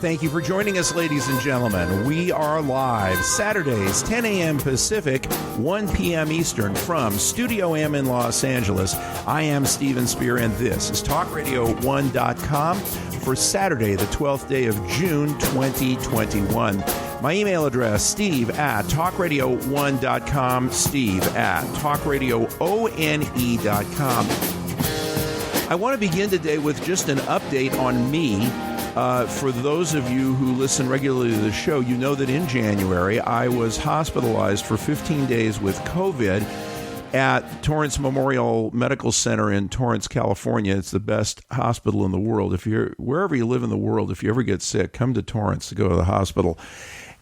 Thank you for joining us, ladies and gentlemen. We are live Saturdays, 10 a.m. Pacific, 1 p.m. Eastern from Studio M in Los Angeles. I am Steven Spear, and this is TalkRadio1.com for Saturday, the 12th day of June, 2021. My email address, steve@talkradio1.com, steve@talkradioone.com. I want to begin today with just an update on me. For those of you who listen regularly to the show, you know that in January I was hospitalized for 15 days with COVID at Torrance Memorial Medical Center in Torrance, California. It's the best hospital in the world. Wherever you live in the world, if you ever get sick, come to Torrance to go to the hospital.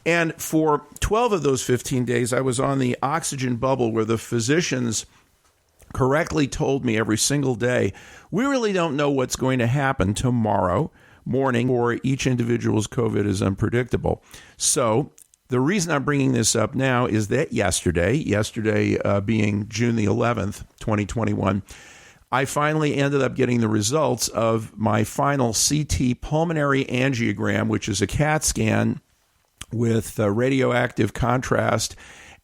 And for 12 of those 15 days, I was on the oxygen bubble where the physicians correctly told me every single day, we really don't know what's going to happen tomorrow morning, for each individual's COVID is unpredictable. So the reason I'm bringing this up now is that yesterday being June the 11th, 2021, I finally ended up getting the results of my final CT pulmonary angiogram, which is a CAT scan with radioactive contrast.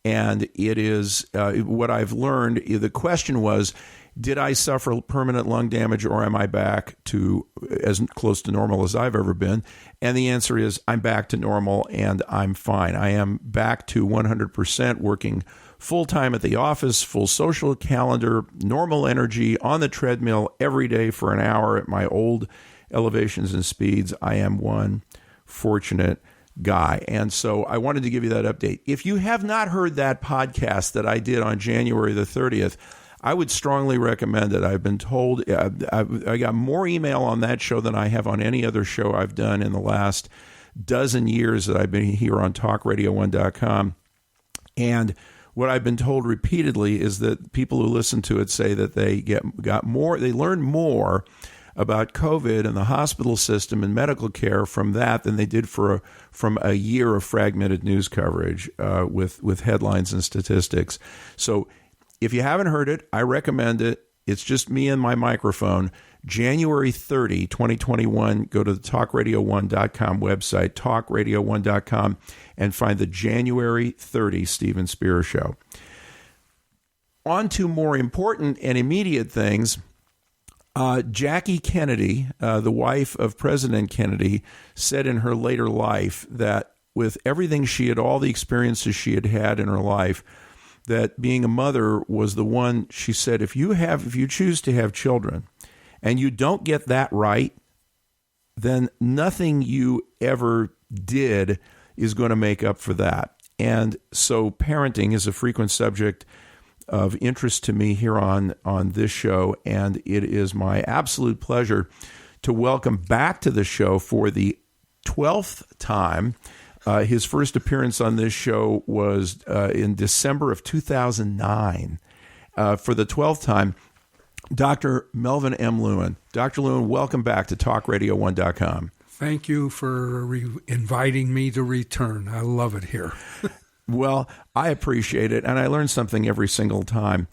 And it is what I've learned. The question was, did I suffer permanent lung damage, or am I back to as close to normal as I've ever been? And the answer is I'm back to normal and I'm fine. I am back to 100% working full-time at the office, full social calendar, normal energy, on the treadmill every day for an hour at my old elevations and speeds. I am one fortunate guy. And so I wanted to give you that update. If you have not heard that podcast that I did on January the 30th, I would strongly recommend it. I've been told I got more email on that show than I have on any other show I've done in the last dozen years that I've been here on TalkRadio1.com. And what I've been told repeatedly is that people who listen to it say that they learn more about COVID and the hospital system and medical care from that than they did from a year of fragmented news coverage with headlines and statistics. So if you haven't heard it, I recommend it. It's just me and my microphone. January 30, 2021, go to the TalkRadio1.com website, TalkRadio1.com, and find the January 30 Steven Spear Show. On to more important and immediate things. Jackie Kennedy, the wife of President Kennedy, said in her later life that with everything all the experiences she had had in her life, that being a mother was the one, she said, if you choose to have children and you don't get that right, then nothing you ever did is going to make up for that. And so parenting is a frequent subject of interest to me here on this show, and it is my absolute pleasure to welcome back to the show for the 12th time. His first appearance on this show was in December of 2009. For the 12th time, Dr. Melvin M. Lewin. Dr. Lewin, welcome back to TalkRadio1.com. Thank you for inviting me to return. I love it here. Well, I appreciate it, and I learn something every single time.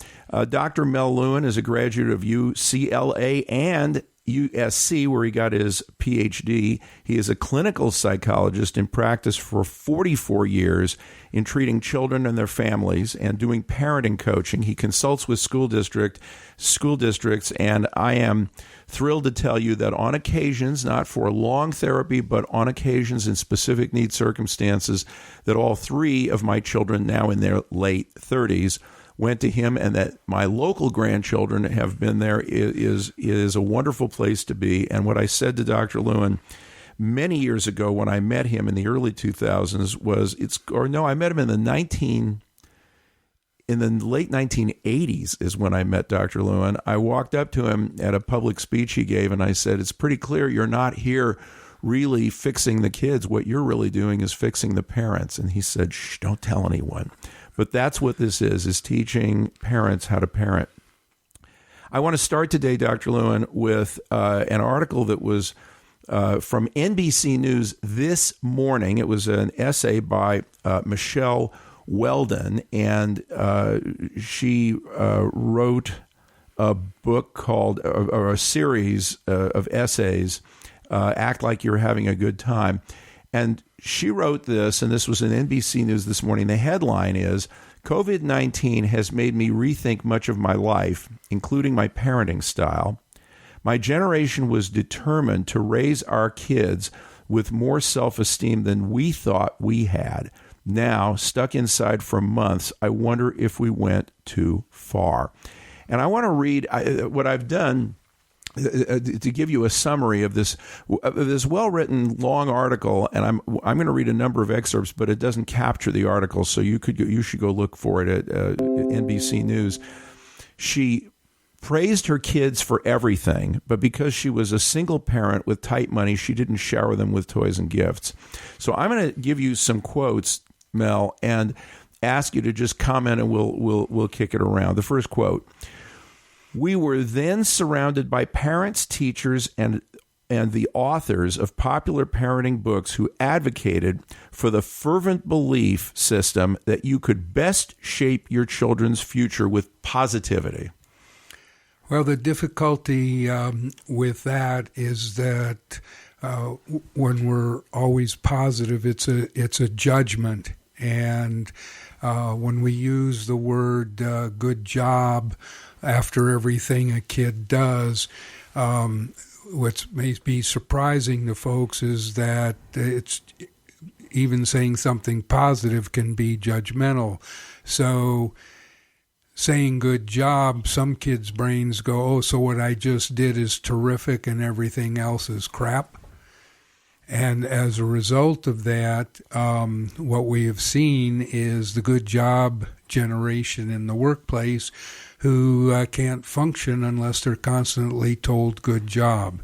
Dr. Mel Lewin is a graduate of UCLA and USC, where he got his PhD. He is a clinical psychologist in practice for 44 years in treating children and their families and doing parenting coaching. He consults with school districts, and I am thrilled to tell you that on occasions, not for long therapy, but on occasions in specific need circumstances, that all three of my children, now in their late 30s, went to him, and that my local grandchildren have been there. It is a wonderful place to be. And what I said to Dr. Lewin many years ago when I met him in the early 2000s was, I met him in the late 1980s is when I met Dr. Lewin. I walked up to him at a public speech he gave, and I said, it's pretty clear you're not here really fixing the kids. What you're really doing is fixing the parents. And he said, shh, don't tell anyone. But that's what this is teaching parents how to parent. I want to start today, Dr. Lewin, with an article that was from NBC News this morning. It was an essay by Michelle Weldon, and she wrote a book called, or a series of essays act like you're having a good time. And she wrote this, and this was in NBC News this morning. The headline is, COVID-19 has made me rethink much of my life, including my parenting style. My generation was determined to raise our kids with more self-esteem than we thought we had. Now, stuck inside for months, I wonder if we went too far. And I want to read what I've done to give you a summary of this well-written long article, and I'm going to read a number of excerpts, but it doesn't capture the article, so you should go look for it at NBC News. She praised her kids for everything, but because she was a single parent with tight money, she didn't shower them with toys and gifts. So I'm going to give you some quotes, Mel, and ask you to just comment, and we'll kick it around. The first quote: "We were then surrounded by parents, teachers, and the authors of popular parenting books who advocated for the fervent belief system that you could best shape your children's future with positivity." Well, the difficulty with that is that when we're always positive, it's a judgment, and when we use the word "good job" after everything a kid does, what may be surprising to folks is that it's even saying something positive can be judgmental. So saying "good job," some kids' brains go, "Oh, so what I just did is terrific and everything else is crap." And as a result of that, what we have seen is the good job generation in the workplace who can't function unless they're constantly told "good job."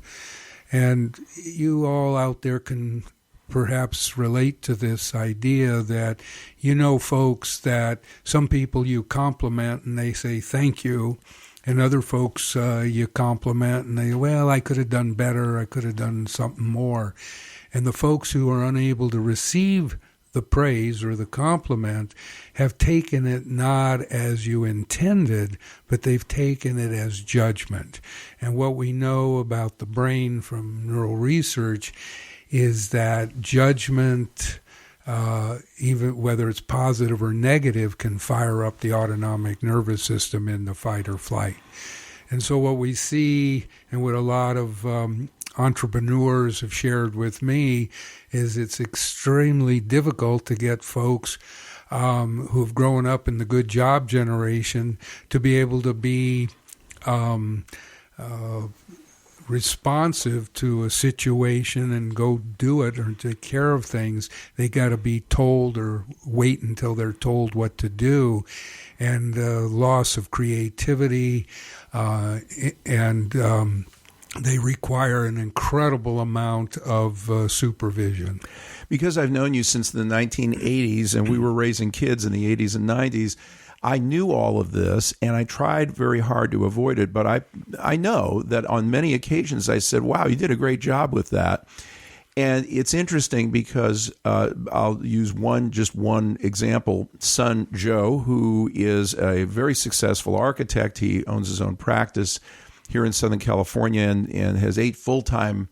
And you all out there can perhaps relate to this idea that folks that some people you compliment and they say thank you, and other folks you compliment and they, well, I could have done better, I could have done something more. And the folks who are unable to receive the praise or the compliment have taken it not as you intended, but they've taken it as judgment. And what we know about the brain from neural research is that judgment, even whether it's positive or negative, can fire up the autonomic nervous system in the fight or flight. And so what we see, and what a lot of entrepreneurs have shared with me, is it's extremely difficult to get folks who've grown up in the good job generation to be able to be responsive to a situation and go do it or take care of things. They got to be told or wait until they're told what to do, and loss of creativity, and they require an incredible amount of supervision. Because I've known you since the 1980s, and we were raising kids in the 80s and 90s, I knew all of this, and I tried very hard to avoid it. But I know that on many occasions I said, wow, you did a great job with that. And it's interesting because I'll use just one example. Son Joe, who is a very successful architect, he owns his own practice here in Southern California and has 8 full-time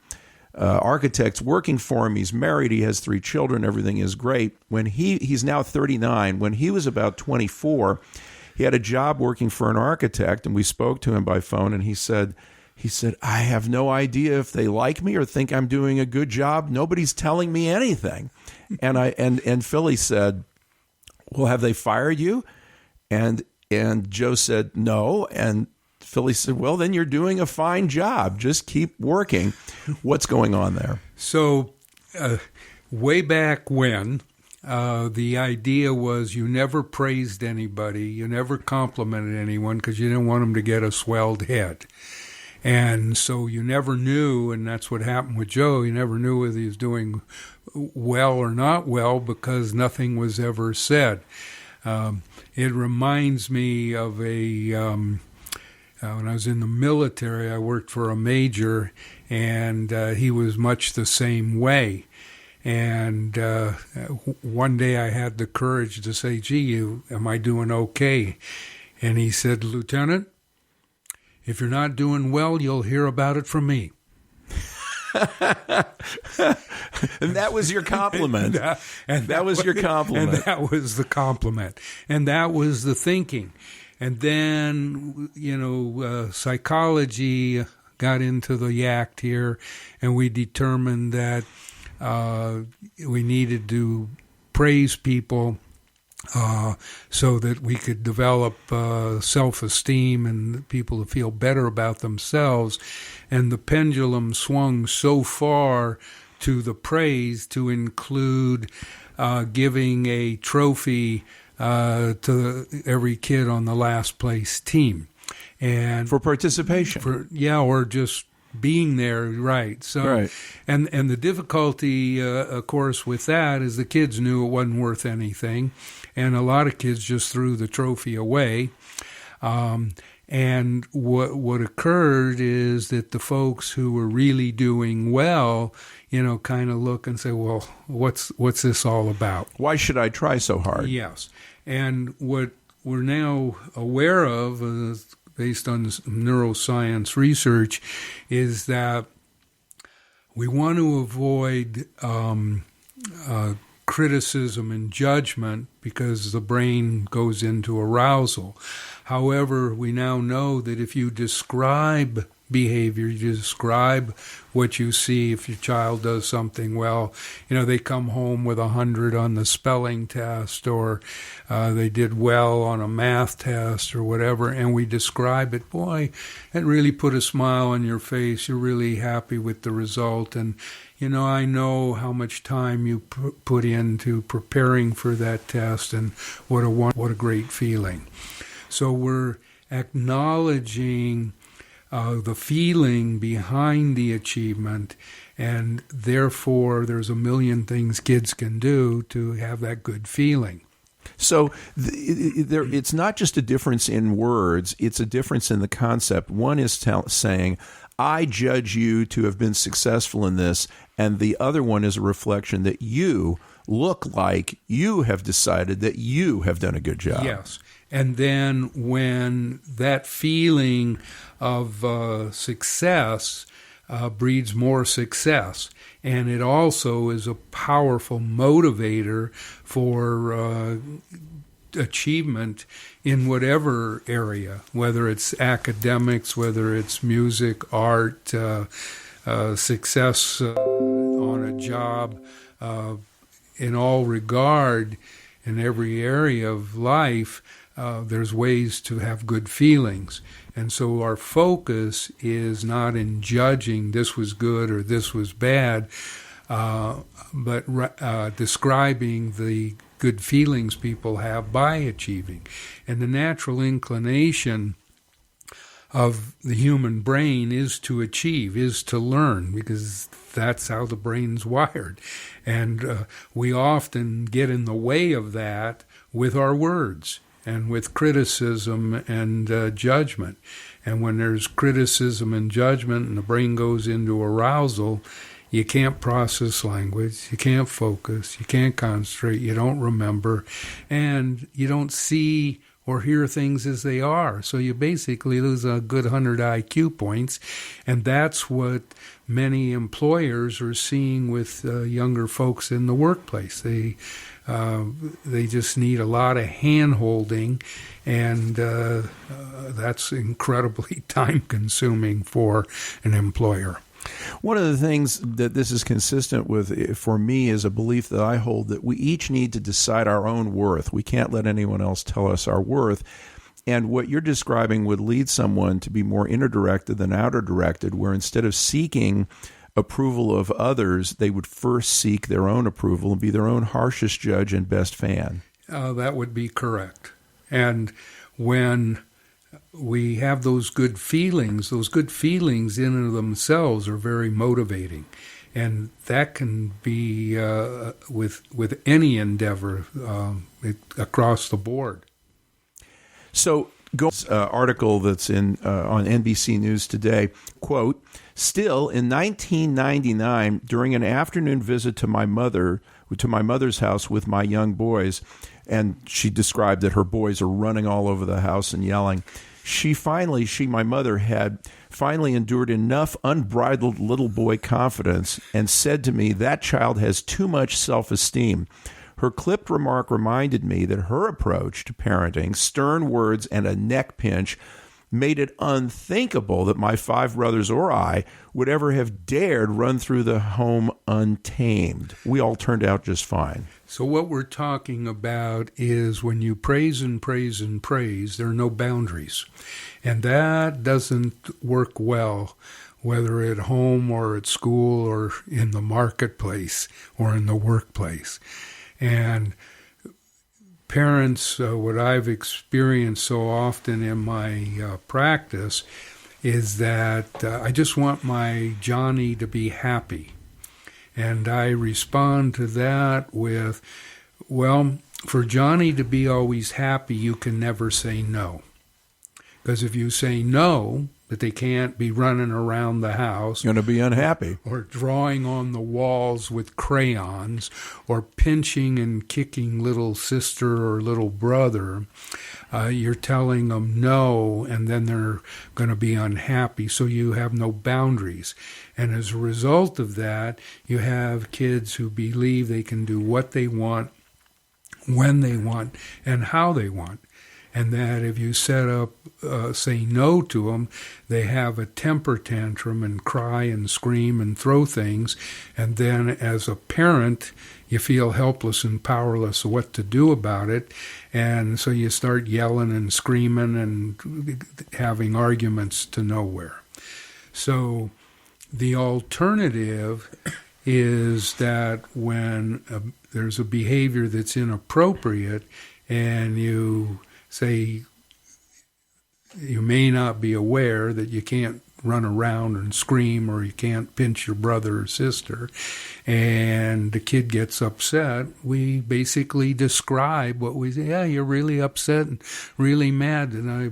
architects working for him. He's married. He has 3 children. Everything is great. When he's now 39. When he was about 24, he had a job working for an architect, and we spoke to him by phone, and he said, I have no idea if they like me or think I'm doing a good job. Nobody's telling me anything. And Philly said, well, have they fired you? And Joe said, no. And Philly said, well, then you're doing a fine job. Just keep working. What's going on there? So way back when, the idea was you never praised anybody, you never complimented anyone because you didn't want them to get a swelled head. And so you never knew, and that's what happened with Joe, you never knew whether he was doing well or not well because nothing was ever said. It reminds me of when I was in the military, I worked for a major, and he was much the same way. And one day I had the courage to say, gee, am I doing okay? And he said, Lieutenant, if you're not doing well, you'll hear about it from me. And that was your compliment. That was your compliment. And that was the compliment. And that was the thinking. And then, psychology got into the act here, and we determined that we needed to praise people so that we could develop self-esteem and people to feel better about themselves. And the pendulum swung so far to the praise to include giving a trophy to every kid on the last place team. And for participation. Or just being there, right. So, right. And the difficulty, of course, with that is the kids knew it wasn't worth anything, and a lot of kids just threw the trophy away. And what occurred is that the folks who were really doing well, kind of look and say, well, what's this all about? Why should I try so hard? Yes. And what we're now aware of, based on neuroscience research, is that we want to avoid criticism and judgment because the brain goes into arousal. However, we now know that if you describe behavior, you describe what you see. If your child does something well, they come home with 100 on the spelling test, or they did well on a math test or whatever, and we describe it. Boy, it really put a smile on your face. You're really happy with the result, and I know how much time you put into preparing for that test, and what a great feeling. So we're acknowledging the feeling behind the achievement, and therefore there's a million things kids can do to have that good feeling. So it's not just a difference in words, it's a difference in the concept. One is saying, I judge you to have been successful in this, and the other one is a reflection that you look like you have decided that you have done a good job. Yes. And then when that feeling of success breeds more success, and it also is a powerful motivator for achievement in whatever area, whether it's academics, whether it's music, art, success on a job, in all regard, in every area of life. There's ways to have good feelings. And so our focus is not in judging this was good or this was bad, but describing the good feelings people have by achieving. And the natural inclination of the human brain is to achieve, is to learn, because that's how the brain's wired. And we often get in the way of that with our words, and with criticism and judgment. And when there's criticism and judgment and the brain goes into arousal, you can't process language, you can't focus, you can't concentrate, you don't remember, and you don't see or hear things as they are. So you basically lose a good 100 IQ points, and that's what many employers are seeing with younger folks in the workplace. They just need a lot of hand-holding, and that's incredibly time-consuming for an employer. One of the things that this is consistent with, for me, is a belief that I hold that we each need to decide our own worth. We can't let anyone else tell us our worth. And what you're describing would lead someone to be more inner-directed than outer-directed, where instead of seeking approval of others, they would first seek their own approval and be their own harshest judge and best fan. That would be correct. And when we have those good feelings in and of themselves are very motivating. And that can be with any endeavor across the board. So, article that's on NBC News today, quote, still, in 1999, during an afternoon visit to my mother's house with my young boys, and she described that her boys are running all over the house and yelling, my mother, had finally endured enough unbridled little boy confidence and said to me, "That child has too much self-esteem." Her clipped remark reminded me that her approach to parenting, stern words and a neck pinch, made it unthinkable that my 5 brothers or I would ever have dared run through the home untamed. We all turned out just fine. So what we're talking about is when you praise and praise and praise, there are no boundaries. And that doesn't work well, whether at home or at school or in the marketplace or in the workplace. And parents, what I've experienced so often in my practice is that I just want my Johnny to be happy. And I respond to that with, well, for Johnny to be always happy, you can never say no. Because if you say no, that they can't be running around the house. Going to be unhappy. Or drawing on the walls with crayons, or pinching and kicking little sister or little brother. You're telling them no, and then they're going to be unhappy, so you have no boundaries. And as a result of that, you have kids who believe they can do what they want, when they want, and how they want. And that if you say no to them, they have a temper tantrum and cry and scream and throw things. And then as a parent, you feel helpless and powerless of what to do about it. And so you start yelling and screaming and having arguments to nowhere. So the alternative is that when there's a behavior that's inappropriate and you say you may not be aware that you can't run around and scream or you can't pinch your brother or sister, and the kid gets upset, we basically describe what we say. Yeah, you're really upset and really mad, and I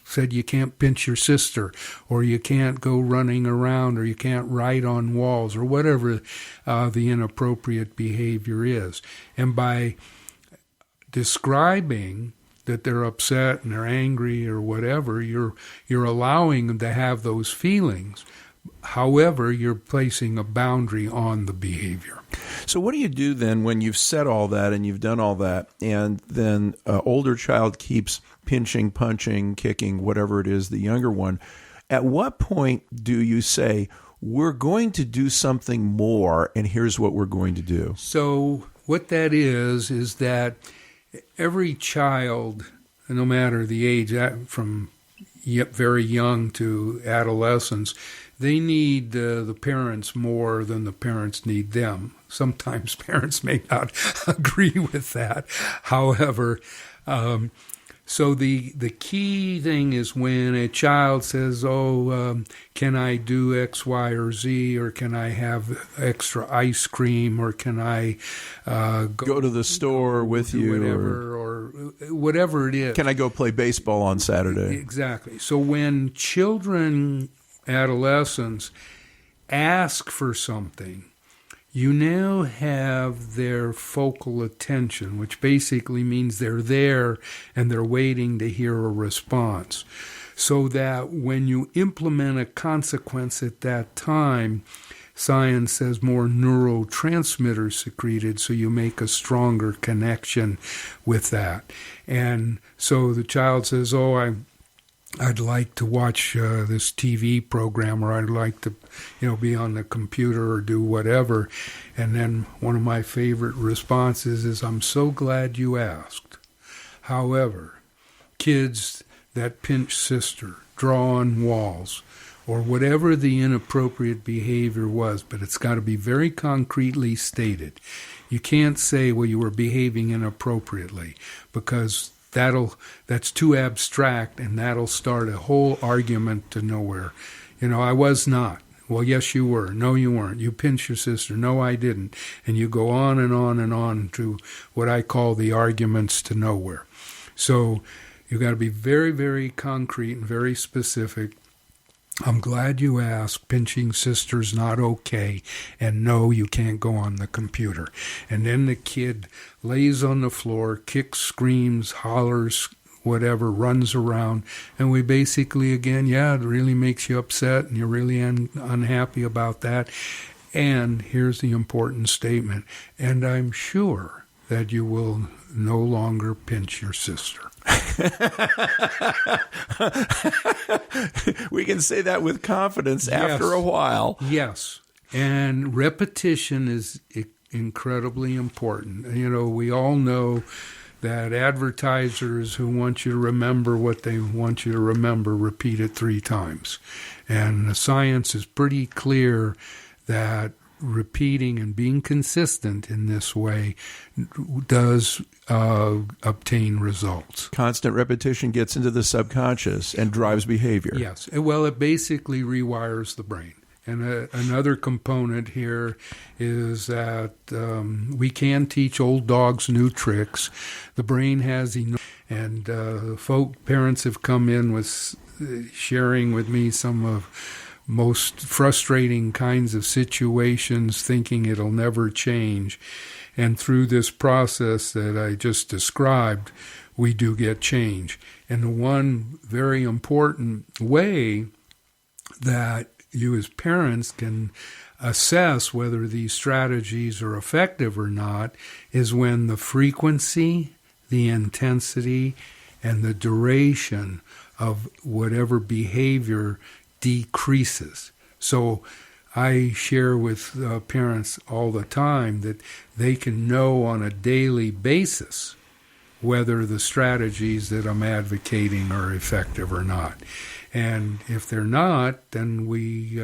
said you can't pinch your sister, or you can't go running around, or you can't write on walls, or whatever the inappropriate behavior is. And by describing that they're upset and they're angry or whatever, you're allowing them to have those feelings. However, you're placing a boundary on the behavior. So what do you do then when you've said all that and you've done all that, and then older child keeps pinching, punching, kicking, whatever it is, the younger one? At what point do you say, we're going to do something more, and here's what we're going to do? So what that is that every child, no matter the age, from very young to adolescence, they need the parents more than the parents need them. Sometimes parents may not agree with that. However, so the key thing is when a child says, can I do X, Y, or Z, or can I have extra ice cream, or can I go to the store with you, or whatever it is. Can I go play baseball on Saturday? Exactly. So when children, adolescents, ask for something, you now have their focal attention, which basically means they're there and they're waiting to hear a response. So that when you implement a consequence at that time, science says more neurotransmitters secreted, so you make a stronger connection with that. And so the child says, I'd like to watch this TV program, or I'd like to, be on the computer or do whatever. And then one of my favorite responses is, I'm so glad you asked. However, kids that pinch sister, draw on walls, or whatever the inappropriate behavior was, but it's got to be very concretely stated. You can't say, well, you were behaving inappropriately, because that's too abstract, and that'll start a whole argument to nowhere. I was not. Well, yes, you were. No, you weren't. You pinched your sister. No, I didn't. And you go on and on and on to what I call the arguments to nowhere. So you've got to be very, very concrete and very specific. I'm glad you asked. Pinching sister's not okay. And no, you can't go on the computer. And then the kid lays on the floor, kicks, screams, hollers, whatever runs around, and we basically, again, it really makes you upset and you're really unhappy about that. And here's the important statement, and I'm sure that you will no longer pinch your sister. We can say that with confidence after a while. Yes. And repetition is incredibly important. We all know that advertisers who want you to remember what they want you to remember repeat it 3 times. And the science is pretty clear that repeating and being consistent in this way does obtain results. Constant repetition gets into the subconscious and drives behavior. Yes. Well, it basically rewires the brain. And another component here is that we can teach old dogs new tricks. The brain has and parents have come in with sharing with me some of most frustrating kinds of situations, thinking it'll never change. And through this process that I just described, we do get change. And the one very important way that you as parents can assess whether these strategies are effective or not is when the frequency, the intensity, and the duration of whatever behavior decreases. So I share with parents all the time that they can know on a daily basis whether the strategies that I'm advocating are effective or not. And if they're not, then we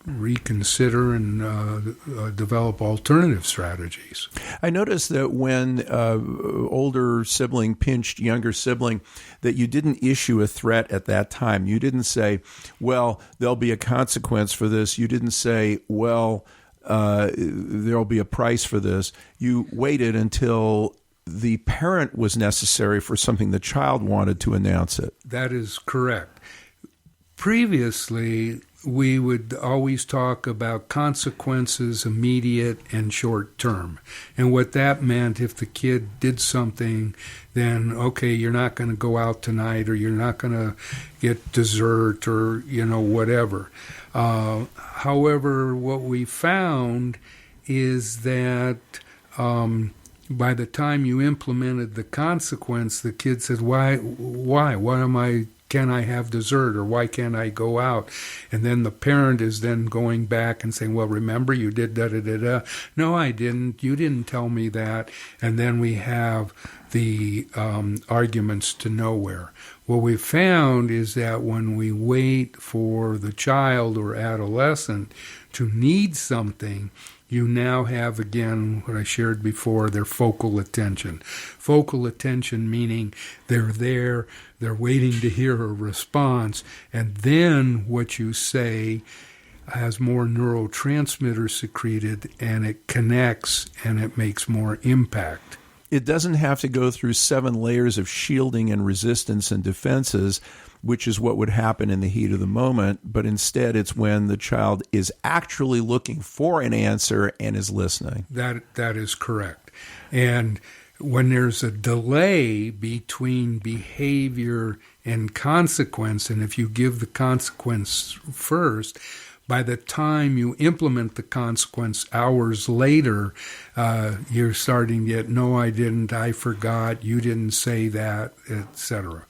reconsider and develop alternative strategies. I noticed that when older sibling pinched younger sibling, that you didn't issue a threat at that time. You didn't say, well, there'll be a consequence for this. You didn't say, well, there'll be a price for this. You waited until the parent was necessary for something the child wanted to announce it. That is correct. Previously, we would always talk about consequences, immediate and short term. And what that meant, if the kid did something, then, okay, you're not going to go out tonight, or you're not going to get dessert, or, whatever. However, what we found is that by the time you implemented the consequence, the kid said, why can I have dessert, or why can't I go out? And then the parent is then going back and saying, well, remember you did da-da-da-da. No, I didn't. You didn't tell me that. And then we have the arguments to nowhere. What we found is that when we wait for the child or adolescent to need something, you now have, again, what I shared before, their focal attention. Focal attention meaning they're there, they're waiting to hear a response, and then what you say has more neurotransmitters secreted, and it connects, and it makes more impact. It doesn't have to go through 7 layers of shielding and resistance and defenses, which is what would happen in the heat of the moment, but instead it's when the child is actually looking for an answer and is listening. That is correct. And when there's a delay between behavior and consequence, and if you give the consequence first, by the time you implement the consequence hours later, you're starting to get, no, I didn't, I forgot, you didn't say that, etc.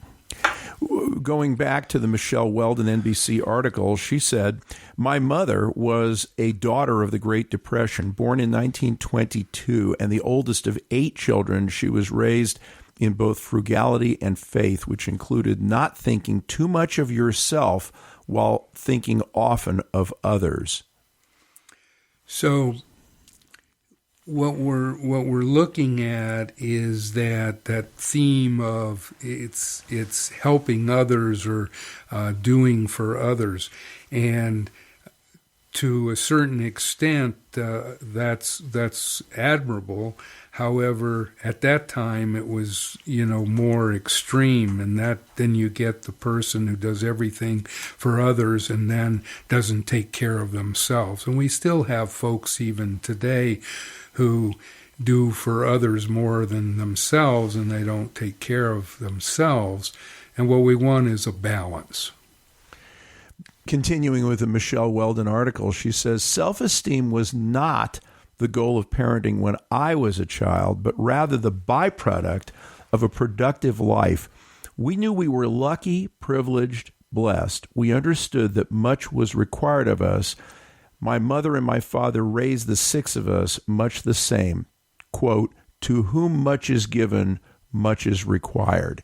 Going back to the Michelle Weldon NBC article, she said, my mother was a daughter of the Great Depression, born in 1922, and the oldest of 8 children. She was raised in both frugality and faith, which included not thinking too much of yourself while thinking often of others. So what we're looking at is that theme of it's helping others, or doing for others, and to a certain extent that's admirable. However, at that time it was more extreme, and then you get the person who does everything for others and then doesn't take care of themselves. And we still have folks even today who do for others more than themselves, and they don't take care of themselves. And what we want is a balance. Continuing with the Michelle Weldon article, she says, self-esteem was not the goal of parenting when I was a child, but rather the byproduct of a productive life. We knew we were lucky, privileged, blessed. We understood that much was required of us. My mother and my father raised the 6 of us much the same. Quote, to whom much is given, much is required.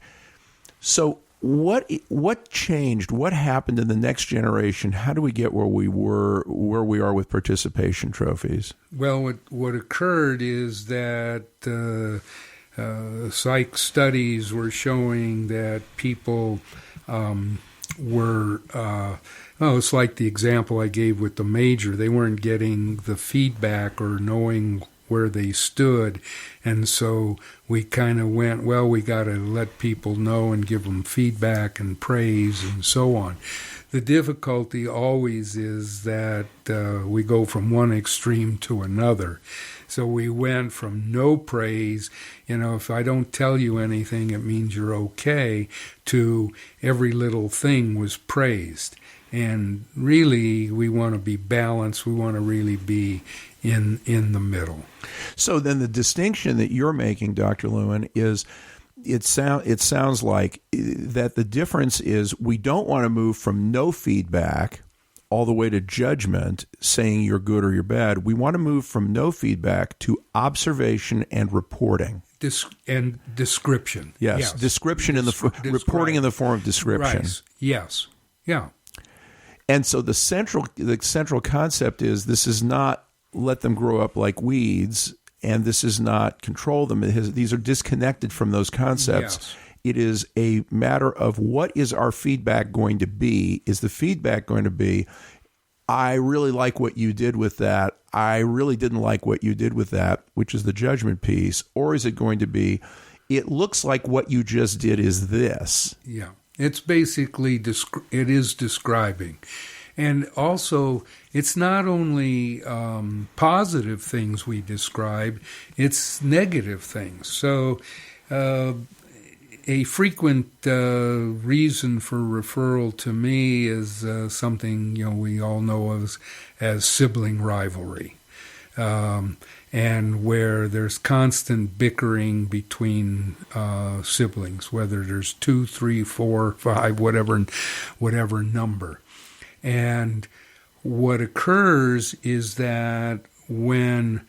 So what changed? What happened in the next generation? How do we get where we are with participation trophies? Well, what occurred is that psych studies were showing that people were, it's like the example I gave with the major. They weren't getting the feedback or knowing where they stood. And so we kind of went, well, we got to let people know and give them feedback and praise and so on. The difficulty always is that we go from one extreme to another. So we went from no praise, if I don't tell you anything, it means you're okay, to every little thing was praised. And really, we want to be balanced. We want to really be in the middle. So then the distinction that you're making, Dr. Lewin, is it sounds like that the difference is we don't want to move from no feedback all the way to judgment, saying you're good or you're bad. We want to move from no feedback to observation and reporting. And description. Yes. Description reporting in the form of description. Right. Yes. Yeah. And so the central concept is this is not let them grow up like weeds, and this is not control them. These are disconnected from those concepts. Yes. It is a matter of what is our feedback going to be? Is the feedback going to be, I really like what you did with that. I really didn't like what you did with that, which is the judgment piece. Or is it going to be, it looks like what you just did is this? Yeah. It's basically, it is describing. And also, it's not only positive things we describe, it's negative things. So a frequent reason for referral to me is something we all know as sibling rivalry. And where there's constant bickering between siblings, whether there's 2, 3, 4, 5, whatever number. And what occurs is that when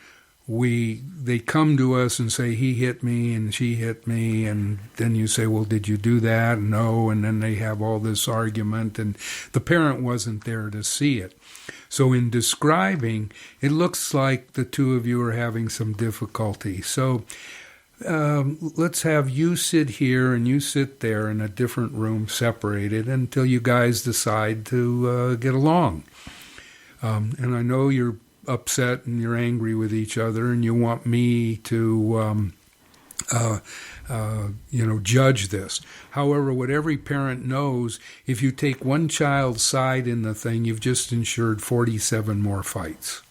they come to us and say, he hit me and she hit me, and then you say, well, did you do that? No, and then they have all this argument, and the parent wasn't there to see it. So in describing, it looks like the two of you are having some difficulty. So let's have you sit here and you sit there in a different room, separated, until you guys decide to get along. And I know you're upset and you're angry with each other, and you want me to judge this. However, what every parent knows, if you take one child's side in the thing, you've just ensured 47 more fights.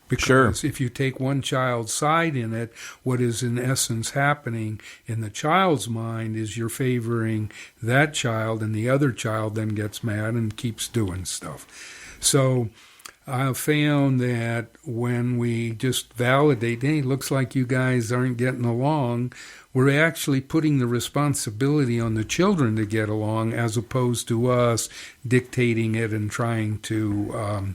Because if you take one child's side in it, what is in essence happening in the child's mind is you're favoring that child, and the other child then gets mad and keeps doing stuff. So I've found that when we just validate, hey, looks like you guys aren't getting along, we're actually putting the responsibility on the children to get along, as opposed to us dictating it and trying to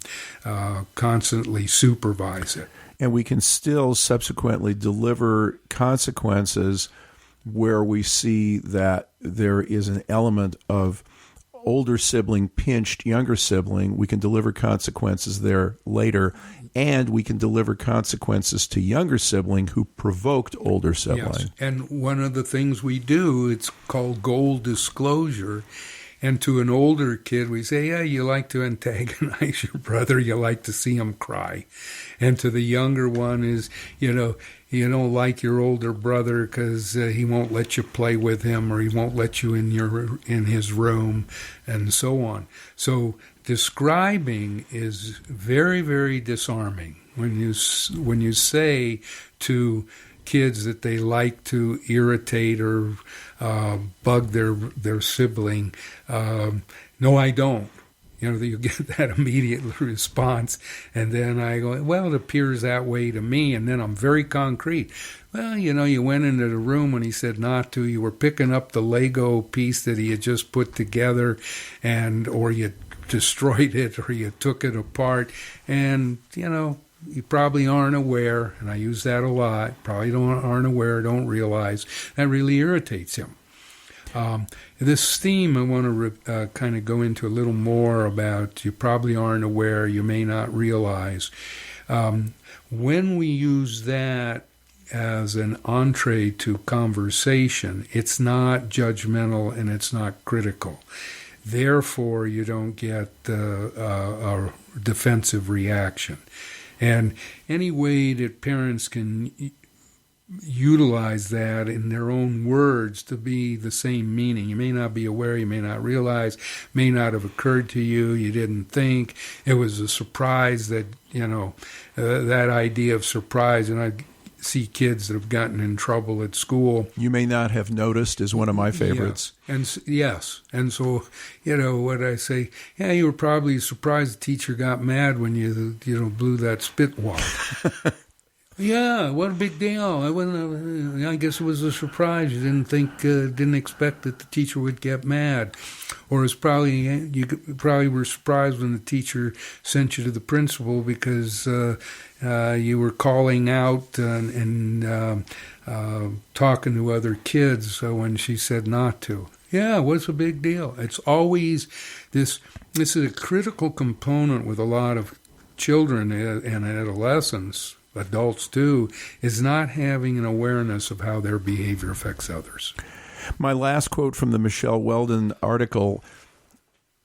constantly supervise it. And we can still subsequently deliver consequences where we see that there is an element of older sibling pinched younger sibling. We can deliver consequences there later, and we can deliver consequences to younger sibling who provoked older sibling. Yes. And one of the things we do, it's called goal disclosure. And to an older kid, we say, yeah, you like to antagonize your brother, you like to see him cry. And to the younger one is, you don't like your older brother because he won't let you play with him, or he won't let you in his room, and so on. So Describing is very, very disarming. When you say to kids that they like to irritate or bug their sibling, no, I don't. You get that immediate response, and then I go, well, it appears that way to me, and then I'm very concrete. Well, you went into the room when he said not to. You were picking up the Lego piece that he had just put together, or you destroyed it, or you took it apart, and, you probably aren't aware, and I use that a lot, aren't aware, don't realize, that really irritates him. This theme I want to kind of go into a little more about. You probably aren't aware, you may not realize. When we use that as an entree to conversation, it's not judgmental and it's not critical. Therefore, you don't get a defensive reaction. And any way that parents can utilize that in their own words to be the same meaning. You may not be aware, you may not realize, may not have occurred to you, you didn't think. It was a surprise that, that idea of surprise, and I see kids that have gotten in trouble at school. You may not have noticed is one of my favorites. Yeah. And so, what I say, you were probably surprised the teacher got mad when you blew that spit wad. Yeah, what a big deal. I guess it was a surprise. You didn't expect that the teacher would get mad. Or you probably were surprised when the teacher sent you to the principal because you were calling out and talking to other kids when she said not to. Yeah, what's a big deal? It's always this is a critical component with a lot of children and adolescents, adults too, is not having an awareness of how their behavior affects others. My last quote from the Michelle Weldon article: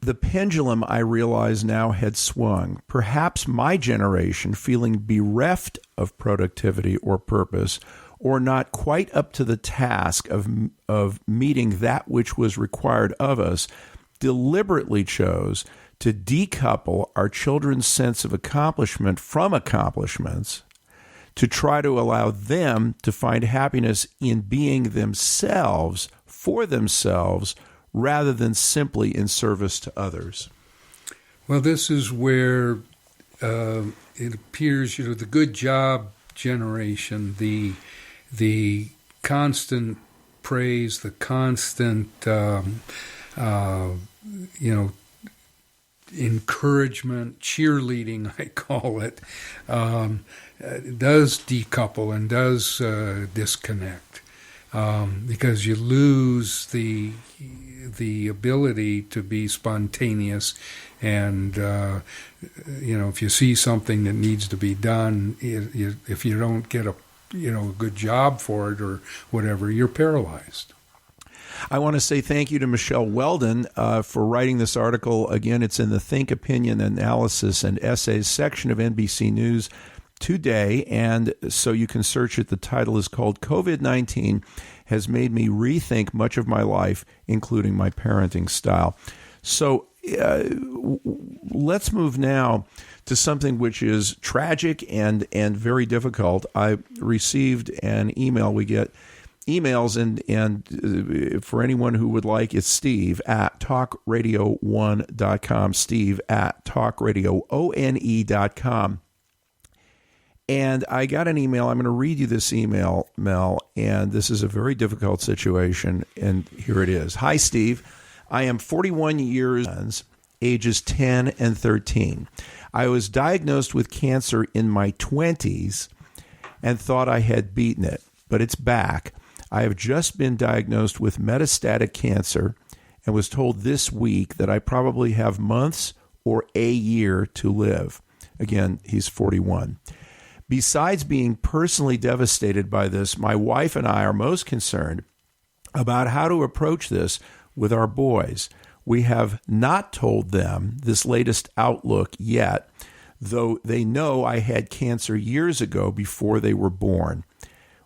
the pendulum, I realize now, had swung. Perhaps my generation, feeling bereft of productivity or purpose, or not quite up to the task of meeting that which was required of us, deliberately chose to decouple our children's sense of accomplishment from accomplishments, to try to allow them to find happiness in being themselves, for themselves, rather than simply in service to others. Well, this is where it appears, the good job generation, the constant praise, the constant, encouragement, cheerleading, I call it, does decouple and does disconnect, because you lose the ability to be spontaneous, and if you see something that needs to be done, if you don't get a good job for it or whatever, you're paralyzed. I want to say thank you to Michelle Weldon for writing this article. Again, it's in the Think, Opinion, Analysis, and Essays section of NBC News today, and so you can search it. The title is called COVID-19 Has Made Me Rethink Much of My Life, Including My Parenting Style. So let's move now to something which is tragic and very difficult. I received an email. We get emails, and for anyone who would like, it's Steve at talkradio1.com, Steve at talkradio.one.com. And I got an email. I'm going to read you this email, Mel, and this is a very difficult situation, and here it is. Hi, Steve. I am 41 years old, ages 10 and 13. I was diagnosed with cancer in my 20s and thought I had beaten it, but it's back. I have just been diagnosed with metastatic cancer and was told this week that I probably have months or a year to live. Again, he's 41. Besides being personally devastated by this, my wife and I are most concerned about how to approach this with our boys. We have not told them this latest outlook yet, though they know I had cancer years ago before they were born.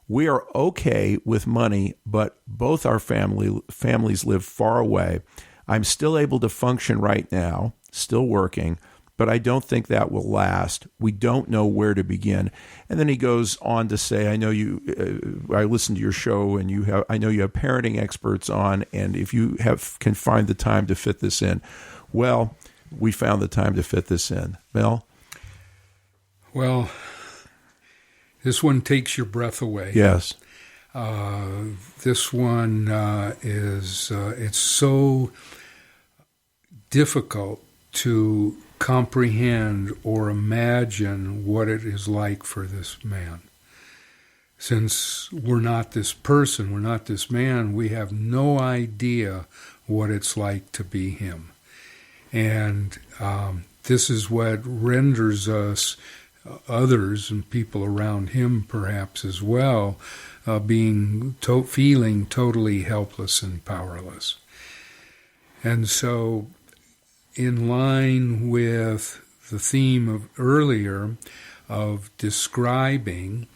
We are okay with money, but both our families live far away. I'm still able to function right now. still working, but I don't think that will last. We don't know where to begin. And then he goes on to say, I know you, I listened to your show, and I know you have parenting experts on, and if you can find the time to fit this in. Well, we found the time to fit this in. Mel? Well, this one takes your breath away. Yes. This one it's so difficult to comprehend or imagine what it is like for this man. Since we're not this person, we're not this man, we have no idea what it's like to be him. And this is what renders us, others and people around him perhaps as well, feeling totally helpless and powerless. And so, in line with the theme of earlier of describing,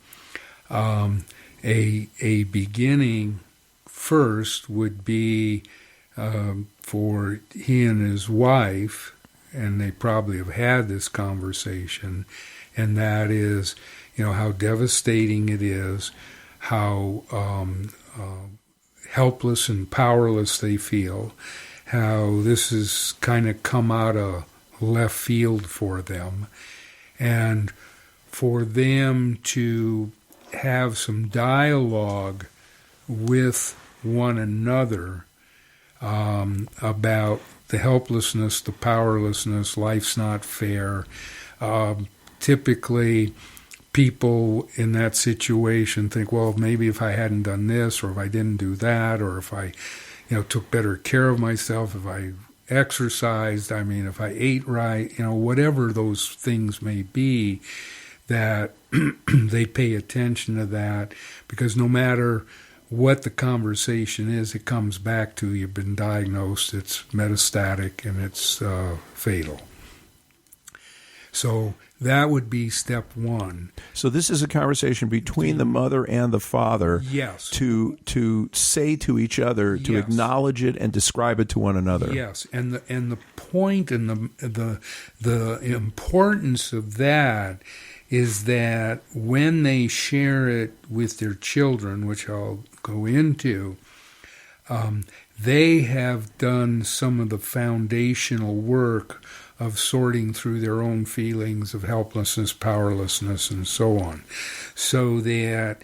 a beginning first would be for he and his wife, and they probably have had this conversation, and that is, how devastating it is, how helpless and powerless they feel, how this has kind of come out of left field for them, and for them to have some dialogue with one another about the helplessness, the powerlessness, life's not fair. Typically, people in that situation think, well, maybe if I hadn't done this, or if I didn't do that, or if I took better care of myself, if I exercised, if I ate right, whatever those things may be, that they pay attention to that, because no matter what the conversation is, it comes back to you've been diagnosed, it's metastatic, and it's fatal. So that would be step one. So this is a conversation between the mother and the father. Yes. To say to each other, to acknowledge it and describe it to one another. Yes, and the point and the importance of that is that when they share it with their children, which I'll go into, they have done some of the foundational work of sorting through their own feelings of helplessness, powerlessness, and so on, so that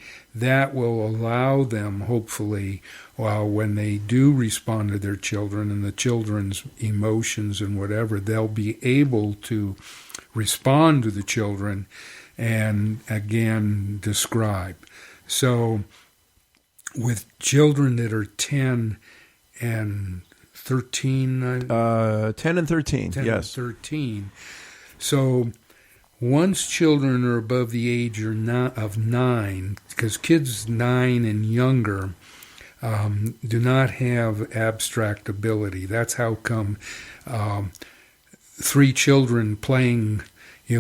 will allow them, hopefully, when they do respond to their children and the children's emotions and whatever, they'll be able to respond to the children and, again, describe. So with children that are 10 and 13... 10 and 13, 10 yes. and 13. So once children are above the age of 9, because kids 9 and younger do not have abstract ability. That's how come 3 children playing,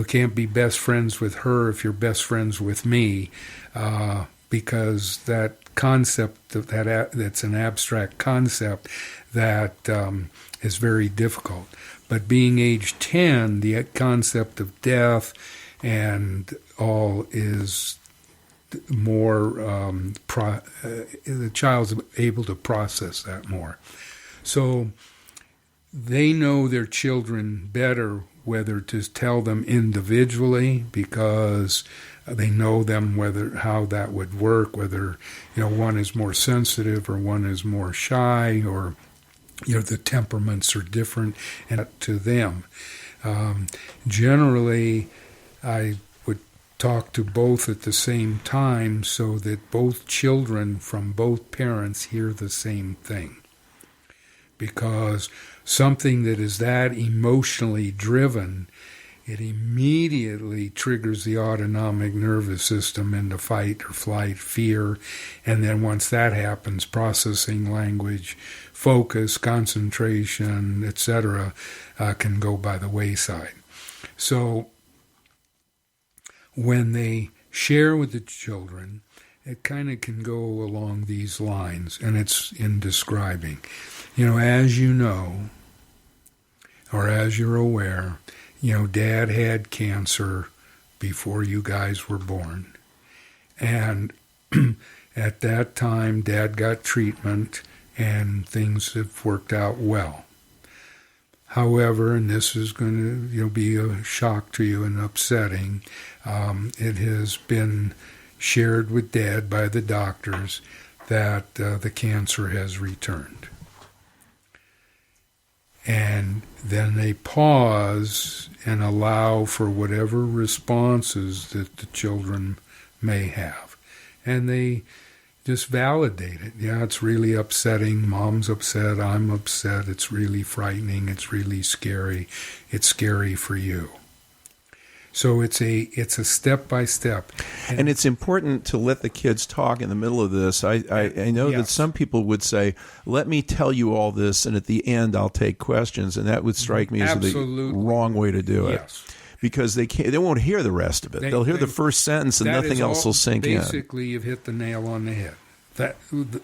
can't be best friends with her if you're best friends with me, because that concept that's an abstract concept that is very difficult. But being age 10, the concept of death and all is more, the child's able to process that more. So they know their children better, whether to tell them individually, because they know them, how that would work, whether one is more sensitive or one is more shy, or the temperaments are different and to them. Generally, I would talk to both at the same time so that both children from both parents hear the same thing. Because something that is that emotionally driven, it immediately triggers the autonomic nervous system into fight or flight, fear, and then once that happens, processing language, focus, concentration, etc., can go by the wayside. So when they share with the children, it kind of can go along these lines, and it's in describing. As you know, or as you're aware, Dad had cancer before you guys were born. And at that time, Dad got treatment, and things have worked out well. However, and this is going to be a shock to you and upsetting, it has been shared with Dad by the doctors that the cancer has returned. And then they pause and allow for whatever responses that the children may have. And they just validate it. Yeah, it's really upsetting. Mom's upset. I'm upset. It's really frightening. It's really scary. It's scary for you. So it's a step by step, and it's important to let the kids talk in the middle of this. I know that some people would say, "Let me tell you all this, and at the end I'll take questions," and that would strike me as the wrong way to do it. Yes. Because they won't hear the rest of it. They'll hear the first sentence, and nothing else will sink in. Basically, you've hit the nail on the head. That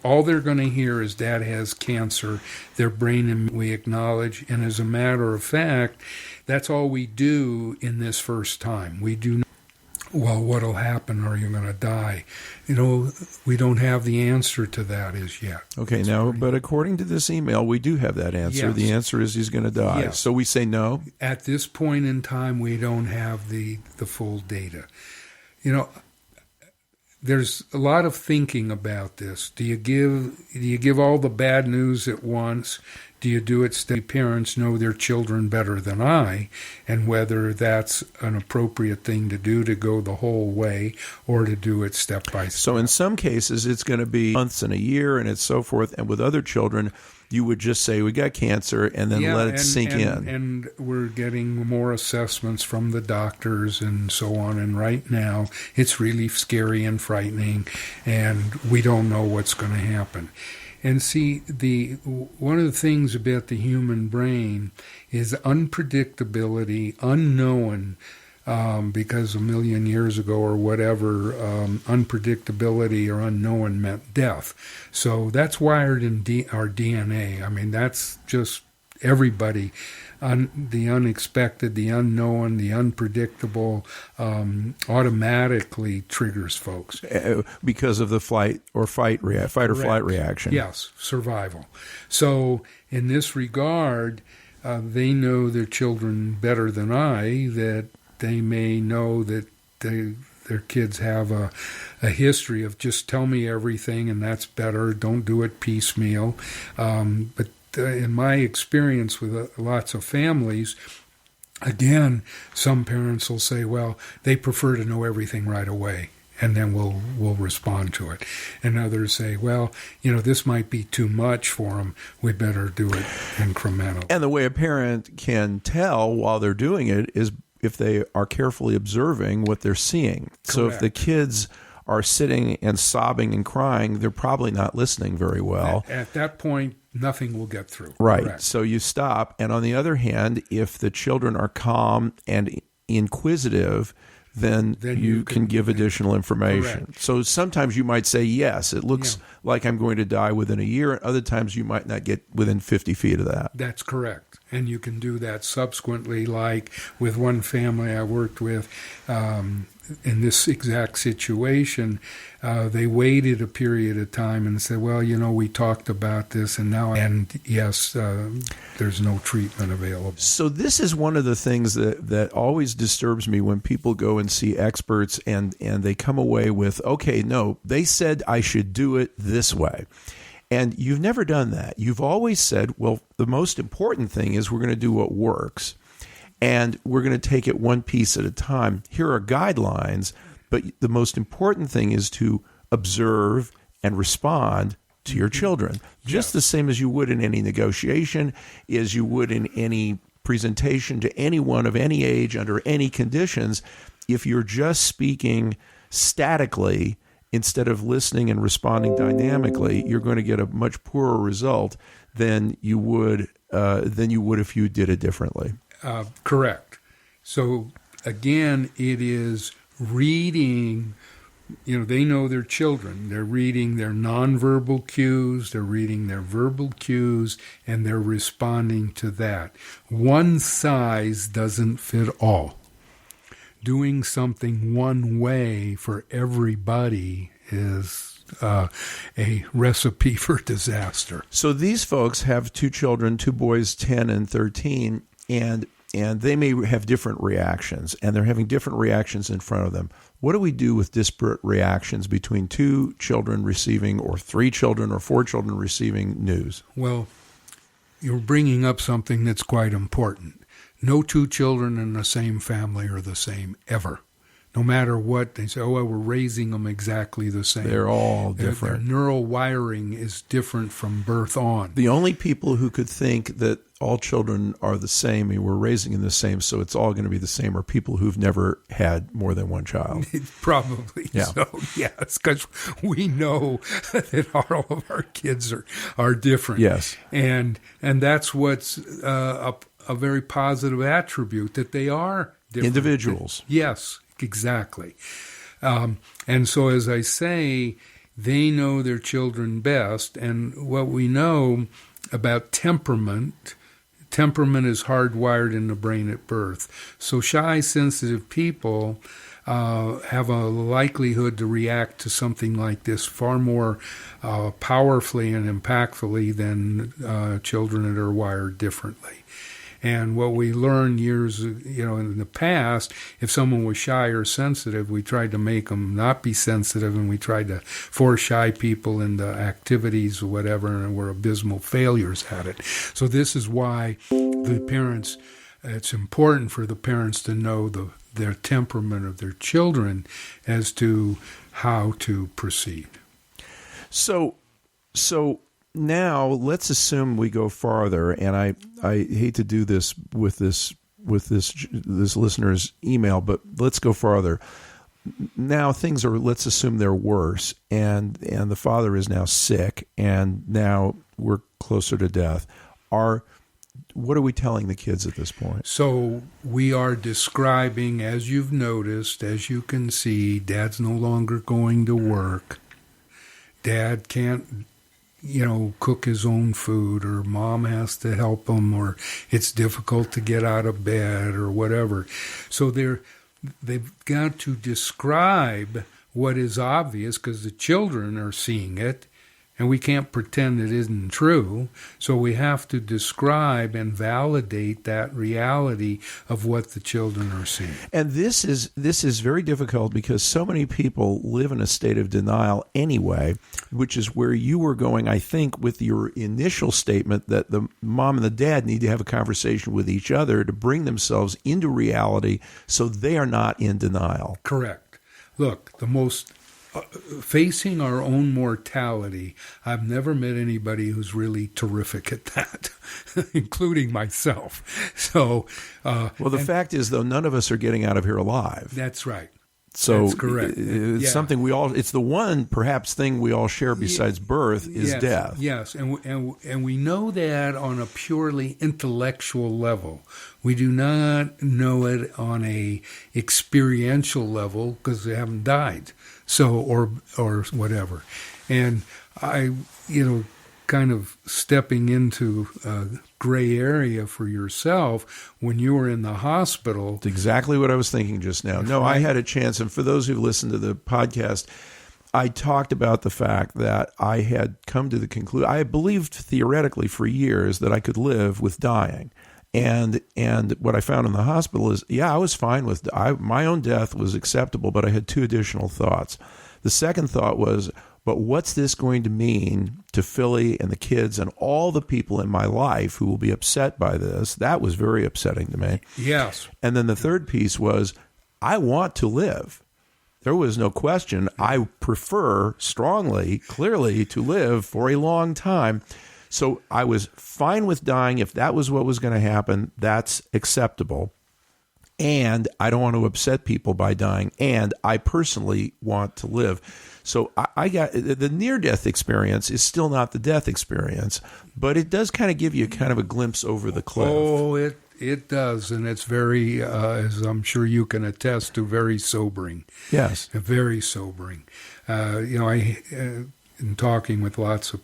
all they're going to hear is Dad has cancer. Their brain, and we acknowledge, and as a matter of fact, that's all we do in this first time. We do, well, what'll happen? Are you going to die? We don't have the answer to that as yet. Okay, but according to this email, we do have that answer. Yes. The answer is he's going to die. Yes. So we say no? At this point in time, we don't have the full data. There's a lot of thinking about this. Do you give all the bad news at once? Do you do it so parents know their children better than I, and whether that's an appropriate thing to do, to go the whole way, or to do it step by step? So in some cases, it's going to be months and a year, and it's so forth. And with other children, you would just say, we got cancer, and then let it sink in. And we're getting more assessments from the doctors and so on. And right now, it's really scary and frightening, and we don't know what's going to happen. And see, one of the things about the human brain is unpredictability, unknown, because a million years ago or whatever, unpredictability or unknown meant death. So that's wired in our DNA. I mean, that's just everybody. The unexpected, the unknown, the unpredictable automatically triggers folks. Because of the fight or flight reaction. Yes, survival. So in this regard, they know their children better than I, that they may know that their kids have a history of just tell me everything and that's better, don't do it piecemeal. But in my experience with lots of families, again, some parents will say, well, they prefer to know everything right away, and then we'll respond to it. And others say, well, this might be too much for them. We better do it incrementally. And the way a parent can tell while they're doing it is if they are carefully observing what they're seeing. Correct. So if the kids are sitting and sobbing and crying, they're probably not listening very well. At that point, nothing will get through. Right. Correct. So you stop. And on the other hand, if the children are calm and inquisitive, then you can give additional information. Correct. So sometimes you might say, yes, it looks like I'm going to die within a year. And other times you might not get within 50 feet of that. That's correct. And you can do that subsequently, like with one family I worked with, in this exact situation, they waited a period of time and said, well, we talked about this and yes, there's no treatment available. So this is one of the things that always disturbs me when people go and see experts and they come away with, okay, no, they said I should do it this way. And you've never done that. You've always said, well, the most important thing is we're going to do what works. And we're going to take it one piece at a time. Here are guidelines, but the most important thing is to observe and respond to your children. Just the same as you would in any negotiation, as you would in any presentation to anyone of any age under any conditions. If you're just speaking statically instead of listening and responding dynamically, you're going to get a much poorer result than you would if you did it differently. Correct. So again, it is reading they know their children. They're reading their nonverbal cues, they're reading their verbal cues, and they're responding to that. One size doesn't fit all. Doing something one way for everybody is a recipe for disaster. So these folks have two children, two boys, 10 and 13, and they may have different reactions, and they're having different reactions in front of them. What do we do with disparate reactions between two children receiving, or three children, or four children receiving news? Well, you're bringing up something that's quite important. No two children in the same family are the same ever. No matter what, they say, we're raising them exactly the same. They're all different. Their neural wiring is different from birth on. The only people who could think that all children are the same and we're raising them the same, so it's all going to be the same, are people who've never had more than one child. Probably so, yes, because we know that all of our kids are different. Yes. And that's what's a very positive attribute, that they are different. Individuals. Yes, exactly. And so, as I say, they know their children best. And what we know about temperament is hardwired in the brain at birth. So shy, sensitive people have a likelihood to react to something like this far more powerfully and impactfully than children that are wired differently. And what we learned years, in the past, if someone was shy or sensitive, we tried to make them not be sensitive, and we tried to force shy people into activities or whatever, and we're abysmal failures at it. So this is why it's important for the parents to know their temperament of their children as to how to proceed. So now let's assume we go farther, and I hate to do this with this listener's email, but let's go farther. Now things are, let's assume they're worse, and the father is now sick, and now we're closer to death. What are we telling the kids at this point? So we are describing, as you've noticed, as you can see, Dad's no longer going to work. Dad can't cook his own food, or Mom has to help him, or it's difficult to get out of bed, or whatever. So they've got to describe what is obvious, because the children are seeing it, and we can't pretend it isn't true. So we have to describe and validate that reality of what the children are seeing. And this is very difficult, because so many people live in a state of denial anyway, which is where you were going, I think, with your initial statement that the mom and the dad need to have a conversation with each other to bring themselves into reality so they are not in denial. Correct. Look, facing our own mortality, I've never met anybody who's really terrific at that, including myself. So, the fact is, though, none of us are getting out of here alive. That's right. So that's correct. It's something it's the one perhaps thing we all share besides birth is death. Yes, and we know that on a purely intellectual level. We do not know it on a experiential level, because they haven't died. So, or whatever. And I, kind of stepping into a gray area for yourself, when you were in the hospital. It's exactly what I was thinking just now. No, I had a chance, and for those who've listened to the podcast, I talked about the fact that I had come to the conclusion, I believed theoretically for years that I could live with dying. And what I found in the hospital is, I was fine with my own death was acceptable, but I had two additional thoughts. The second thought was, but what's this going to mean to Philly and the kids and all the people in my life who will be upset by this? That was very upsetting to me. Yes. And then the third piece was, I want to live. There was no question. I prefer strongly, clearly, to live for a long time. So I was fine with dying. If that was what was going to happen, that's acceptable. And I don't want to upset people by dying. And I personally want to live. So I got the near-death experience is still not the death experience, but it does kind of give you kind of a glimpse over the cliff. Oh, It does, and it's very, as I'm sure you can attest to, very sobering. Yes. Very sobering. I in talking with lots of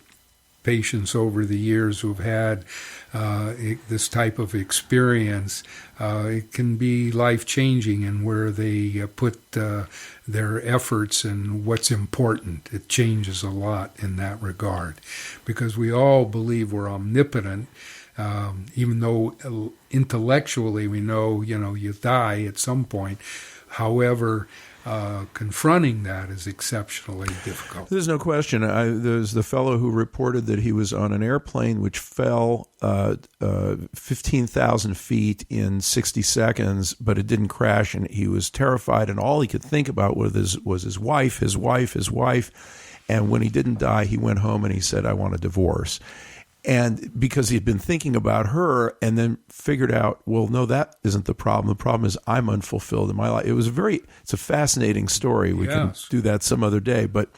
patients over the years who've had this type of experience, it can be life-changing in where they put their efforts and what's important. It changes a lot in that regard, because we all believe we're omnipotent, even though intellectually we know, you die at some point. However, confronting that is exceptionally difficult. There's no question. There's the fellow who reported that he was on an airplane which fell 15,000 feet in 60 seconds, but it didn't crash, and he was terrified, and all he could think about was his wife. And when he didn't die, he went home and he said, "I want a divorce." And because he'd been thinking about her and then figured out, well, no, that isn't the problem. The problem is I'm unfulfilled in my life. It's a fascinating story. We can do that some other day. But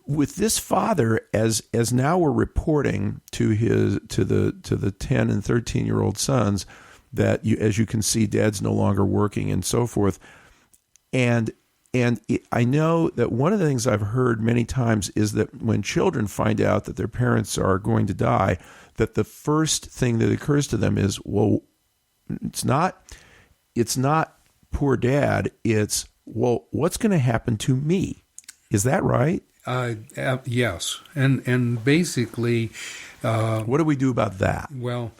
with this father, as now we're reporting to the 10 and 13-year-old sons that, as you can see, dad's no longer working and so forth. And I know that one of the things I've heard many times is that when children find out that their parents are going to die, that the first thing that occurs to them is, well, it's not poor dad, it's, well, what's going to happen to me? Is that right? Yes. And basically... what do we do about that? Well...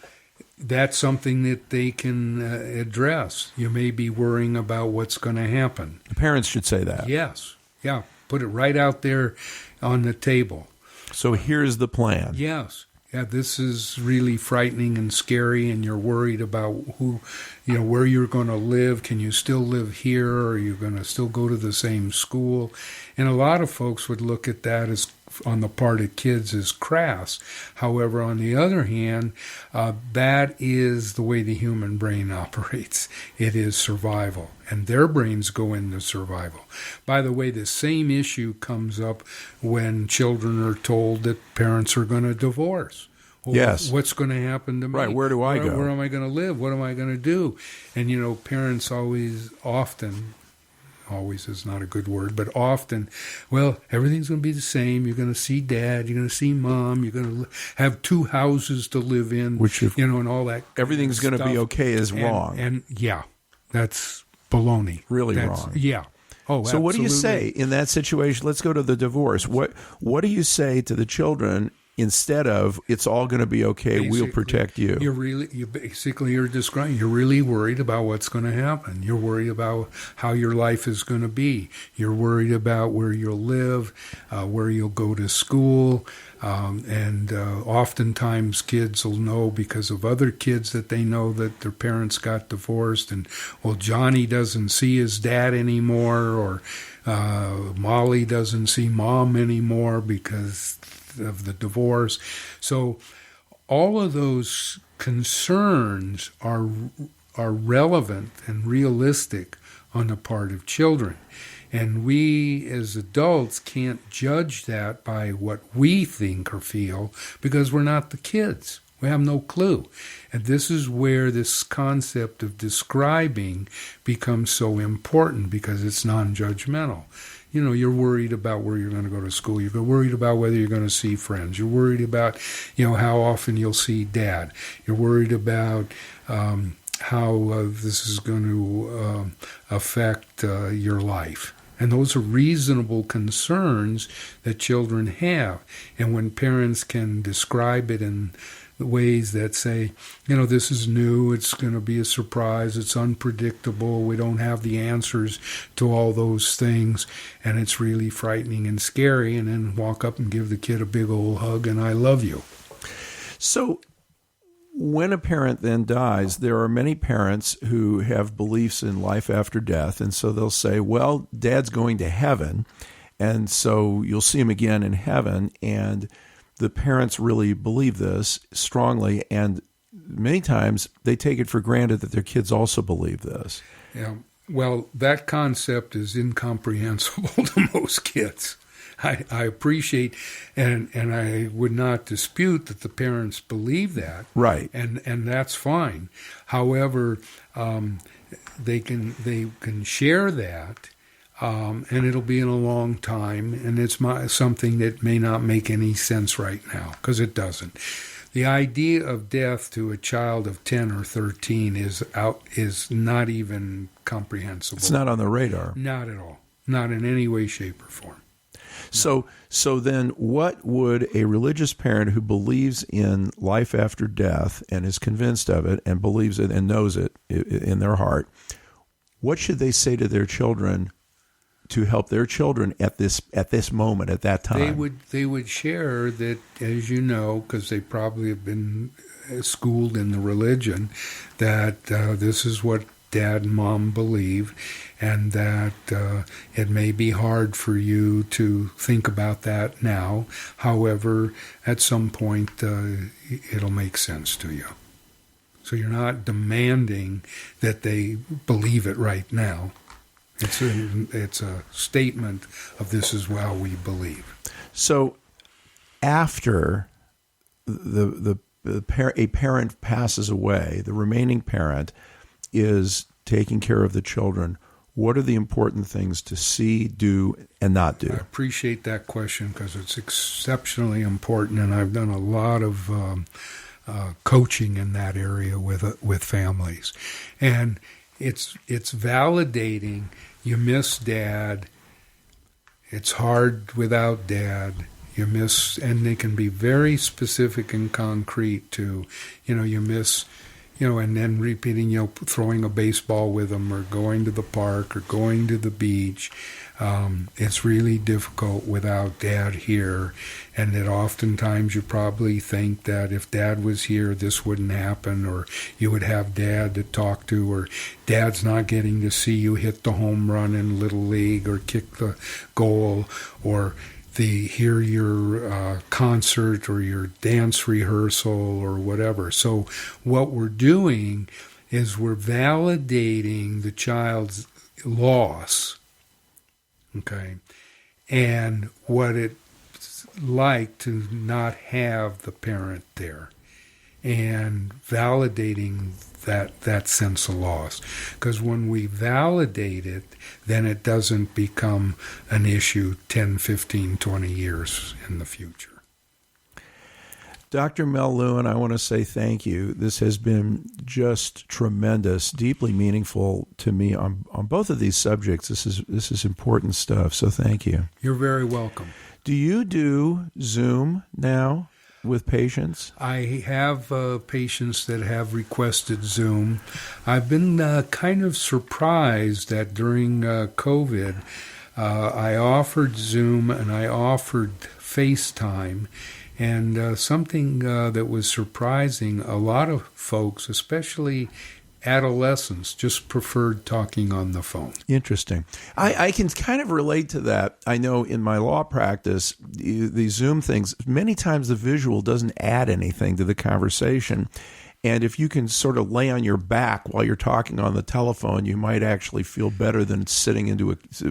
that's something that they can address. You may be worrying about what's going to happen. The parents should say that. Yes. Yeah. Put it right out there on the table. So here's the plan. Yes. Yeah, this is really frightening and scary, and you're worried about where you're going to live. Can you still live here, or are you going to still go to the same school? And a lot of folks would look at that as, on the part of kids, as crass. However, on the other hand, that is the way the human brain operates. It is survival, and their brains go into survival. By the way, the same issue comes up when children are told that parents are going to divorce. Well, yes. What's going to happen to me? Right, where do I go? Where am I going to live? What am I going to do? And, parents often, always is not a good word, but often, well, everything's going to be the same. You're going to see dad, you're going to see mom, you're going to have two houses to live in, and all that. Everything's going to be okay is wrong. And yeah, that's baloney. Really wrong. Yeah. Oh, so what do you say in that situation? Let's go to the divorce. What do you say to the children instead of, it's all going to be okay, we'll protect you? You're describing, you're really worried about what's going to happen. You're worried about how your life is going to be. You're worried about where you'll live, where you'll go to school. And oftentimes kids will know because of other kids that they know that their parents got divorced, and, well, Johnny doesn't see his dad anymore, or Molly doesn't see mom anymore because of the divorce. So all of those concerns are relevant and realistic on the part of children. And we as adults can't judge that by what we think or feel, because we're not the kids. We have no clue. And this is where this concept of describing becomes so important, because it's non-judgmental. You're worried about where you're going to go to school. You're worried about whether you're going to see friends. You're worried about, how often you'll see dad. You're worried about how this is going to affect your life. And those are reasonable concerns that children have. And when parents can describe it in the ways that say, this is new, it's going to be a surprise, it's unpredictable, we don't have the answers to all those things, and it's really frightening and scary, and then walk up and give the kid a big old hug and I love you. So when a parent then dies, there are many parents who have beliefs in life after death, and so they'll say, well, dad's going to heaven, and so you'll see him again in heaven, and the parents really believe this strongly, and many times they take it for granted that their kids also believe this. Yeah. Well, that concept is incomprehensible to most kids. I appreciate, and I would not dispute that the parents believe that. Right. And that's fine. However, they can share that, and it'll be in a long time, and it's something that may not make any sense right now, because it doesn't. The idea of death to a child of 10 or 13 is not even comprehensible. It's not on the radar. Not at all. Not in any way, shape, or form. So then what would a religious parent who believes in life after death and is convinced of it and believes it and knows it in their heart, what should they say to their children to help their children at this moment, at that time? They would share that, as you know, because they probably have been schooled in the religion, that this is what Dad and Mom believe, and that it may be hard for you to think about that now. However, at some point, it'll make sense to you. So you're not demanding that they believe it right now. It's a statement of this is how we believe. So after a parent passes away, the remaining parent is taking care of the children. What are the important things to see, do, and not do? I appreciate that question because it's exceptionally important, and I've done a lot of coaching in that area with families. And it's validating. You miss Dad. It's hard without Dad. You miss, and they can be very specific and concrete too. You miss, and then repeating, throwing a baseball with them or going to the park or going to the beach. It's really difficult without Dad here, and that oftentimes you probably think that if Dad was here, this wouldn't happen, or you would have Dad to talk to, or Dad's not getting to see you hit the home run in Little League or kick the goal, or hear your concert or your dance rehearsal or whatever. So what we're doing is we're validating the child's loss, okay, and what it's like to not have the parent there, and validating that sense of loss. Because when we validate it, then it doesn't become an issue 10, 15, 20 years in the future. Dr. Mel Lewin, I want to say thank you. This has been just tremendous, deeply meaningful to me on both of these subjects. This is important stuff, so thank you. You're very welcome. Do you do Zoom now with patients? I have patients that have requested Zoom. I've been kind of surprised that during COVID, I offered Zoom and I offered FaceTime. And something that was surprising, a lot of folks, especially adolescents, just preferred talking on the phone. Interesting. I can kind of relate to that. I know in my law practice, the Zoom things, many times the visual doesn't add anything to the conversation. And if you can sort of lay on your back while you're talking on the telephone, you might actually feel better than sitting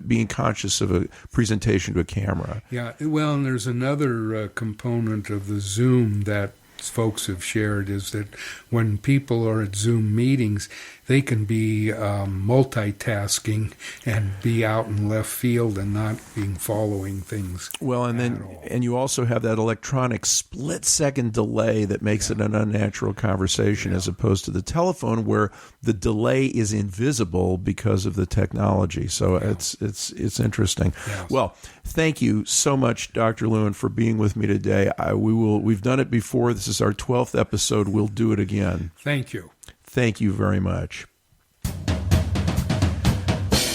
being conscious of a presentation to a camera. Yeah, well, and there's another component of the Zoom that folks have shared is that when people are at Zoom meetings, they can be multitasking and be out in left field and not being following things. Well, and you also have that electronic split-second delay that makes it an unnatural conversation, as opposed to the telephone where the delay is invisible because of the technology. So it's interesting. Yes. Well, thank you so much, Dr. Lewin, for being with me today. We've done it before. This is our 12th episode. We'll do it again. Thank you. Thank you very much.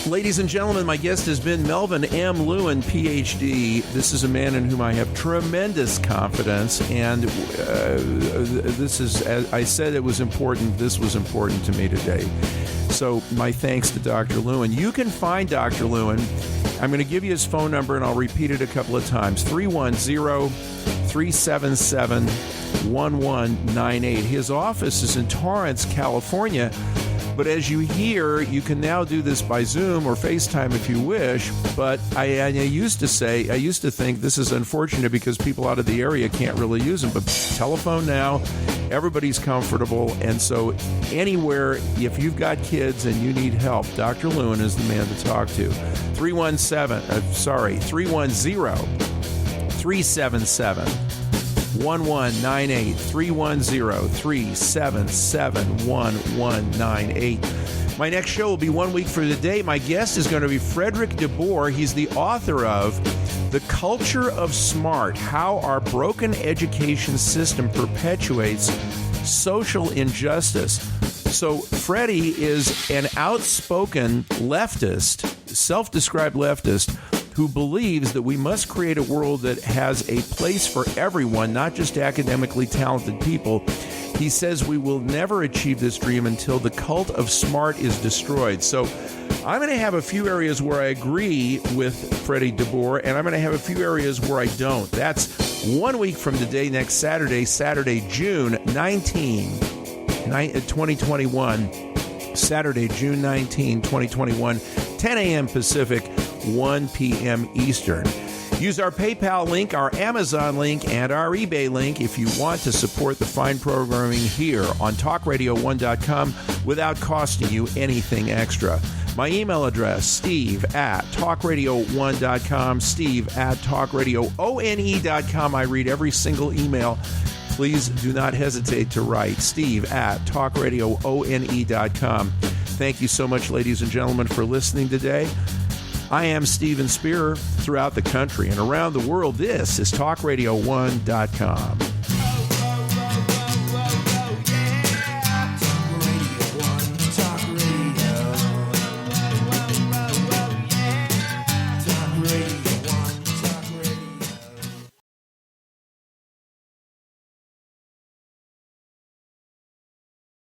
Ladies and gentlemen, my guest has been Melvin M. Lewin, Ph.D. This is a man in whom I have tremendous confidence, and this is, as I said, it was important. This was important to me today. So my thanks to Dr. Lewin. You can find Dr. Lewin. I'm going to give you his phone number, and I'll repeat it a couple of times. 310-377-1198. His office is in Torrance, California. But as you hear, you can now do this by Zoom or FaceTime if you wish. But I used to think this is unfortunate because people out of the area can't really use them. But telephone now, everybody's comfortable. And so anywhere, if you've got kids and you need help, Dr. Lewin is the man to talk to. 310-377-1198, 310-377-1198. My next show will be 1 week from today. My guest is going to be Frederick DeBoer. He's the author of The Culture of Smart, How Our Broken Education System Perpetuates Social Injustice. So Freddie is an outspoken leftist, self-described leftist, who believes that we must create a world that has a place for everyone, not just academically talented people. He says we will never achieve this dream until the cult of smart is destroyed. So I'm going to have a few areas where I agree with Freddie DeBoer, and I'm going to have a few areas where I don't. That's 1 week from today, next Saturday, June 19, 2021. Saturday, June 19, 2021, 10 a.m. Pacific, 1 p.m. Eastern. Use our PayPal link, our Amazon link, and our eBay link if you want to support the fine programming here on TalkRadio1.com without costing you anything extra. My email address, steve@talkradio1.com, steve@talkradio.one.com. I read every single email. Please do not hesitate to write, steve@talkradio.one.com. Thank you so much, ladies and gentlemen, for listening today. I am Steven Spear. Throughout the country and around the world, this is TalkRadio1.com.